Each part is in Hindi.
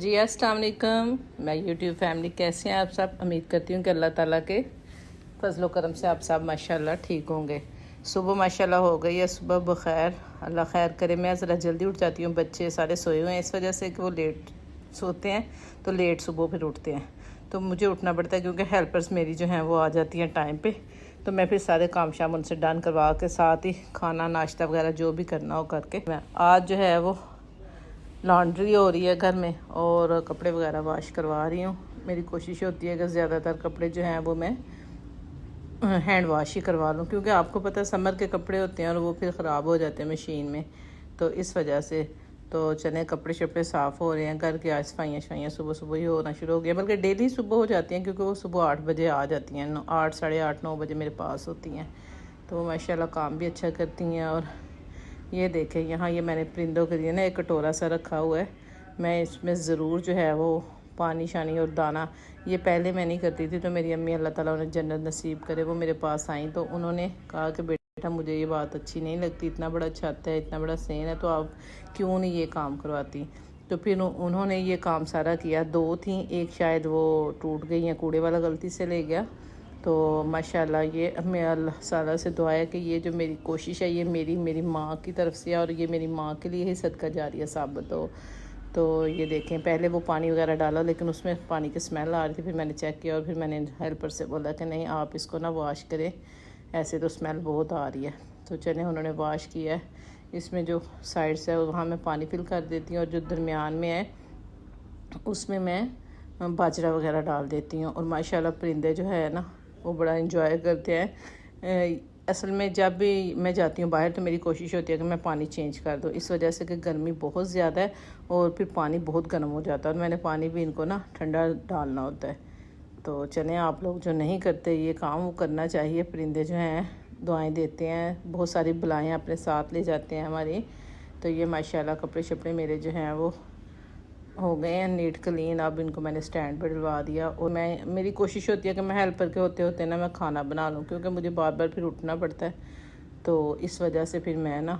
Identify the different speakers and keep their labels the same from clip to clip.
Speaker 1: जी अस्सलाम वालेकुम। मैं यूट्यूब फैमिली, कैसे हैं आप सब। उम्मीद करती हूँ कि अल्लाह ताला के फजलो करम से आप सब माशाल्लाह ठीक होंगे। सुबह माशाल्लाह हो गई है, सुबह बखैर, अल्लाह खैर करे। मैं ज़रा जल्दी उठ जाती हूँ, बच्चे सारे सोए हुए हैं इस वजह से कि वो लेट सोते हैं तो लेट सुबह फिर उठते हैं, तो मुझे उठना पड़ता है क्योंकि हेल्पर्स मेरी जो हैं वो आ जाती हैं टाइम पे। तो मैं फिर सारे काम शाम उनसे डन करवा के साथ ही खाना नाश्ता वगैरह जो भी करना हो करके मैं आज जो है वो लॉन्ड्री हो रही है घर में और कपड़े वगैरह वॉश करवा रही हूँ। मेरी कोशिश होती है कि ज़्यादातर कपड़े जो हैं वो मैं हैंड वॉश ही करवा लूँ, क्योंकि आपको पता है समर के कपड़े होते हैं और वो फिर ख़राब हो जाते हैं मशीन में, तो इस वजह से। तो चले कपड़े शपड़े साफ़ हो रहे हैं, घर की आज सफाइयाँ सुबह सुबह ही होना शुरू हो गया, बल्कि डेली सुबह हो जाती हैं क्योंकि वो सुबह 8 बजे आ जाती हैं, 8 साढ़े 8 9 बजे मेरे पास होती हैं। तो माशाल्लाह काम भी अच्छा करती हैं। और ये देखें यहाँ ये मैंने परिंदों के लिए ना एक कटोरा सा रखा हुआ है, मैं इसमें ज़रूर जो है वो पानी शानी और दाना, ये पहले मैं नहीं करती थी, तो मेरी अम्मी अल्लाह ताला उन्हें जन्नत नसीब करे वो मेरे पास आई, तो उन्होंने कहा कि बेटा मुझे ये बात अच्छी नहीं लगती, इतना बड़ा छत है, इतना बड़ा सेन है, तो आप क्यों नहीं ये काम करवाती। तो फिर उन्होंने ये काम सारा किया। 2 थी, एक शायद वो टूट गई हैं, कूड़े वाला गलती से ले गया। तो माशाल्लाह ये मैं अल्लाह ताला से दुआ है कि ये जो मेरी कोशिश है ये मेरी माँ की तरफ से है और ये मेरी माँ के लिए ही सदका जारिया साबित हो। तो ये देखें, पहले वो पानी वगैरह डाला लेकिन उसमें पानी की स्मेल आ रही थी, फिर मैंने चेक किया और फिर मैंने हेल्पर से बोला कि नहीं आप इसको ना वॉश करें, ऐसे तो स्मेल बहुत आ रही है। तो चले उन्होंने वॉश किया है। इसमें जो साइड से है वहाँ मैं पानी फिल कर देती हूँ और जो दरमियान में है उसमें मैं बाजरा वगैरह डाल देती हूँ। और माशाल्लाह परिंदे जो है ना वो बड़ा इंजॉय करते हैं। असल में जब भी मैं जाती हूँ बाहर तो मेरी कोशिश होती है कि मैं पानी चेंज कर दूँ, इस वजह से कि गर्मी बहुत ज़्यादा है और फिर पानी बहुत गर्म हो जाता है और मैंने पानी भी इनको ना ठंडा डालना होता है। तो चलें, आप लोग जो नहीं करते ये काम वो करना चाहिए। परिंदे जो हैं दुआएं देते हैं, बहुत सारी बलाएँ अपने साथ ले जाते हैं हमारी। तो ये माशाल्लाह कपड़े शपड़े मेरे जो हैं वो हो गए हैं नीट क्लीन। अब इनको मैंने स्टैंड पर डलवा दिया और मेरी कोशिश होती है कि मैं हेल्पर के होते होते ना मैं खाना बना लूँ, क्योंकि मुझे बार बार फिर उठना पड़ता है। तो इस वजह से फिर मैं ना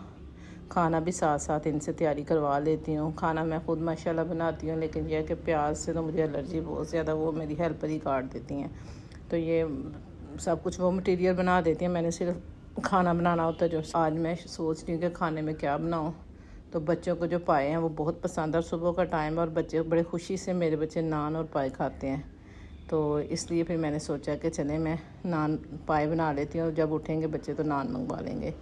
Speaker 1: खाना भी साथ साथ इनसे तैयारी करवा लेती हूँ। खाना मैं खुद माशाल्लाह बनाती हूँ, लेकिन यह है कि प्याज से तो मुझे एलर्जी बहुत ज़्यादा, वो मेरी हेल्पर ही काट देती हैं। तो ये सब कुछ वो मटीरियल बना देती हैं, मैंने सिर्फ खाना बनाना होता है। जो आज मैं सोच रही हूँ कि खाने में क्या बनाऊँ, तो बच्चों को जो पाए हैं वो बहुत पसंद है। सुबह का टाइम है और बच्चे बड़े खुशी से मेरे बच्चे नान और पाए खाते हैं, तो इसलिए फिर मैंने सोचा कि चले मैं नान पाए बना लेती हूँ और जब उठेंगे बच्चे तो नान मंगवा लेंगे।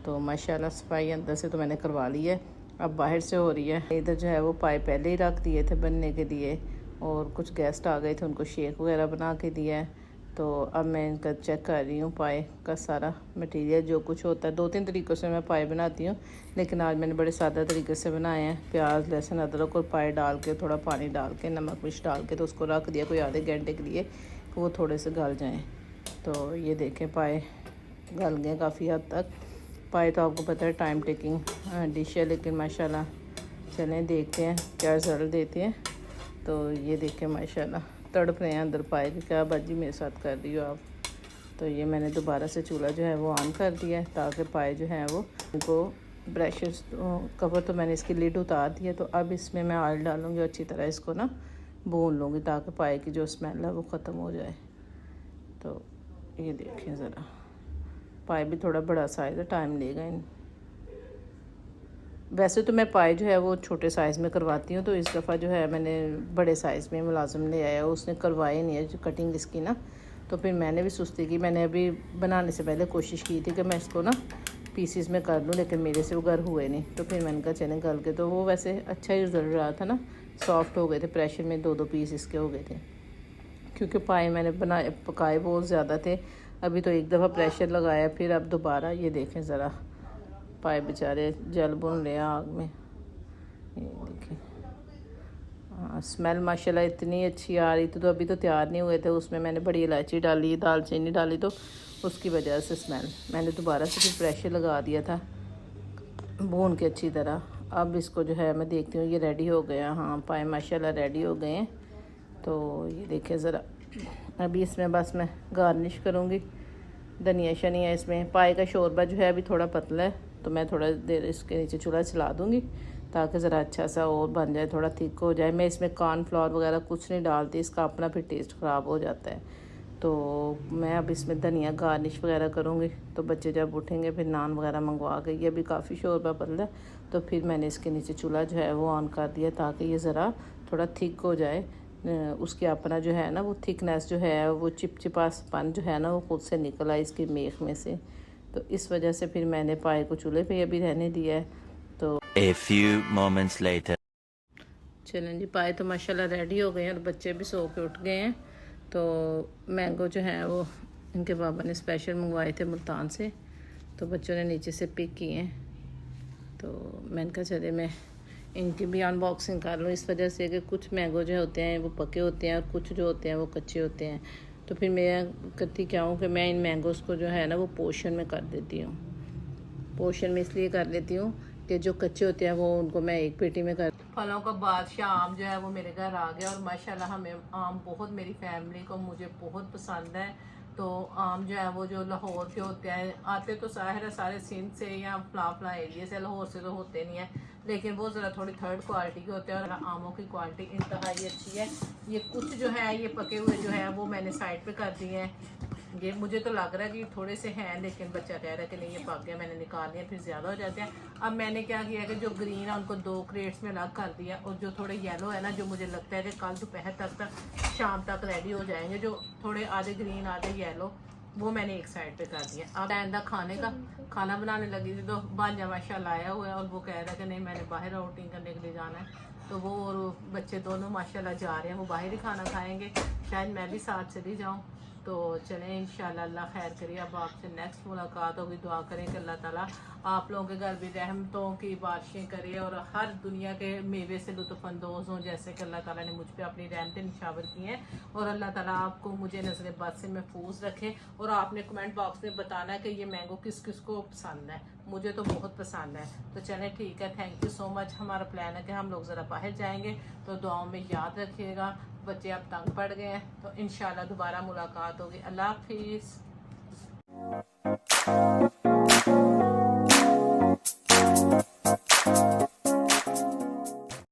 Speaker 1: तो माशाल्लाह सफाई अंदर से तो मैंने करवा ली है, अब बाहर से हो रही है। इधर जो है वो पाए पहले ही रख दिए थे बनने के लिए और कुछ गेस्ट आ गए थे, उनको शेक वगैरह बना के दिया है। तो अब मैं इनका चेक कर रही हूँ पाए का सारा मटेरियल जो कुछ होता है। 2-3 तरीक़ों से मैं पाए बनाती हूँ, लेकिन आज मैंने बड़े सादा तरीके से बनाए हैं। प्याज लहसुन अदरक और पाए डाल के थोड़ा पानी डाल के नमक मिर्च डाल के तो उसको रख दिया कोई आधे घंटे के लिए कि वो थोड़े से गल जाएँ। तो ये देखें पाए गल गए काफ़ी हद तक। पाए तो आपको पता है टाइम टेकिंग डिश है, लेकिन माशाल्लाह चलें देखते हैं क्या रिज़ल्ट देते हैं। तो ये देखें माशाल्लाह तड़प रहे हैं अंदर पाए कि क्या बाजी मेरे साथ कर रही हो आप। तो ये मैंने दोबारा से चूल्हा जो है वो ऑन कर दिया है ताकि पाए जो हैं वो उनको ब्रशेस कवर तो मैंने इसकी लिड उतार दिया। तो अब इसमें मैं ऑयल डालूँगी और अच्छी तरह इसको ना भून लूँगी ताकि पाए की जो स्मेल है वो ख़त्म हो जाए। तो ये देखें ज़रा, पाए भी थोड़ा बड़ा साइज़ है, टाइम लेगा इन। वैसे तो मैं पाए जो है वो छोटे साइज़ में करवाती हूँ, तो इस दफ़ा जो है मैंने बड़े साइज़ में मुलाजिम ले आया, उसने करवाई नहीं है जो कटिंग इसकी ना। तो फिर मैंने भी सुस्ती की, मैंने अभी बनाने से पहले कोशिश की थी कि मैं इसको ना पीसीस में कर लूँ, लेकिन मेरे से वो घर हुए नहीं। तो फिर मैंने कहा चले गल के, तो वो वैसे अच्छा ही रिजल्ट रहा था ना, सॉफ्ट हो गए थे, प्रेशर में 2-2 पीस इसके हो गए थे, क्योंकि पाए मैंने बनाए पकाए बहुत ज़्यादा थे। अभी तो एक दफ़ा प्रेशर लगाया, फिर अब दोबारा ये देखें ज़रा पाए बेचारे जल भुन रहे हैं आग में। ये देखें, हाँ स्मेल माशाल्लाह इतनी अच्छी आ रही थी। तो अभी तो तैयार नहीं हुए थे, उसमें मैंने बड़ी इलायची डाली, दालचीनी डाली, तो उसकी वजह से स्मेल मैंने दोबारा से फिर प्रेशर लगा दिया था भून के अच्छी तरह। अब इसको जो है मैं देखती हूँ ये रेडी हो गया। हाँ पाए माशाल्लाह रेडी हो गए हैं। तो ये देखें ज़रा, अभी इसमें बस मैं गार्निश करूँगी धनिया शनिया। इसमें पाए का शोरबा जो है अभी थोड़ा पतला है, तो मैं थोड़ा देर इसके नीचे चूल्हा चला दूँगी ताकि ज़रा अच्छा सा और बन जाए, थोड़ा थिक हो जाए। मैं इसमें कॉर्नफ्लोर वगैरह कुछ नहीं डालती, इसका अपना फिर टेस्ट ख़राब हो जाता है। तो मैं अब इसमें धनिया गार्निश वगैरह करूँगी। तो बच्चे जब उठेंगे फिर नान वगैरह मंगवा के, ये अभी काफ़ी शोरबा पड़ रहा है, तो फिर मैंने इसके नीचे चूल्हा जो है वो ऑन कर दिया ताकि ये ज़रा थोड़ा थिक हो जाए। उसके अपना जो है ना वो थिकनेस जो है, वो चिपचिपापन जो है ना वो खुद से निकल आए इसकी मेख में से। तो इस वजह से फिर मैंने पाए को चूल्हे पे अभी रहने दिया है। तो
Speaker 2: A few moments later.
Speaker 1: चलें जी, पाए तो माशाल्लाह रेडी हो गए हैं और बच्चे भी सो के उठ गए हैं। तो मैंगो जो है वो इनके पापा ने स्पेशल मंगवाए थे मुल्तान से, तो बच्चों ने नीचे से पिक किए हैं। तो मैंने कहा चले मैं इनकी भी अनबॉक्सिंग कर लूँ, इस वजह से कि कुछ मैंगो जो होते हैं वो पके होते हैं और कुछ जो होते हैं वो कच्चे होते हैं। तो फिर मैं करती क्या हूँ कि मैं इन मैंगोज़ को जो है ना वो पोर्शन में कर देती हूँ। पोर्शन में इसलिए कर लेती हूँ कि जो कच्चे होते हैं वो उनको मैं एक पेटी में कर। फलों का बादशाह आम जो है वो मेरे घर आ गया और माशाल्लाह हमें आम बहुत, मेरी फैमिली को, मुझे बहुत पसंद है। तो आम जो है वो जो लाहौर के होते हैं, आते तो सारे सिंध से या फला एरिया से, लाहौर से तो होते नहीं है, लेकिन वो ज़रा थोड़ी थर्ड क्वालिटी के होते हैं और आमों की क्वालिटी इंतहाई अच्छी है। ये कुछ जो है ये पके हुए जो है वो मैंने साइड पे कर दिए हैं। ये मुझे तो लग रहा है कि थोड़े से हैं, लेकिन बच्चा कह रहा है कि नहीं ये पक गया, मैंने निकाल लिया, फिर ज़्यादा हो जाते हैं। अब मैंने क्या किया कि जो ग्रीन है उनको 2 क्रेट्स में अलग कर दिया, और जो थोड़े येलो है ना, जो मुझे लगता है कि कल दोपहर तक शाम तक रेडी हो जाएंगे, जो थोड़े आधे ग्रीन आधे येलो, वो मैंने एक साइड पे कर दिया। अब आइंदा खाना बनाने लगी थी तो भांजा माशाल्लाह आया हुआ है और वो कह रहा है कि नहीं मैंने बाहर आउटिंग करने के लिए जाना है। तो वो और बच्चे दोनों माशाल्लाह जा रहे हैं, वो बाहर ही खाना खाएंगे, शायद मैं भी साथ चली जाऊँ। तो चलें इंशाल्लाह, अल्लाह खैर करिए। अब आपसे नेक्स्ट मुलाकात होगी। दुआ करें कि अल्लाह ताला आप लोगों के घर भी रहमतों की बारिशें करे और हर दुनिया के मेवे से लुत्फ़अंदोज़ हों, जैसे कि अल्लाह ताला ने मुझ पे अपनी रहमतें निशावर की हैं। और अल्लाह ताला आपको, मुझे नज़र बद से महफूज रखे। और आपने कमेंट बॉक्स में बताना है कि ये मैंगो किस किस को पसंद है, मुझे तो बहुत पसंद है। तो चलें ठीक है, थैंक यू सो मच। हमारा प्लान है कि हम लोग ज़रा बाहर जाएंगे, तो दुआओं में याद रखिएगा। बच्चे अब तंग पड़ गए हैं, तो इंशाल्लाह दोबारा मुलाकात होगी। अल्लाह हाफिज़।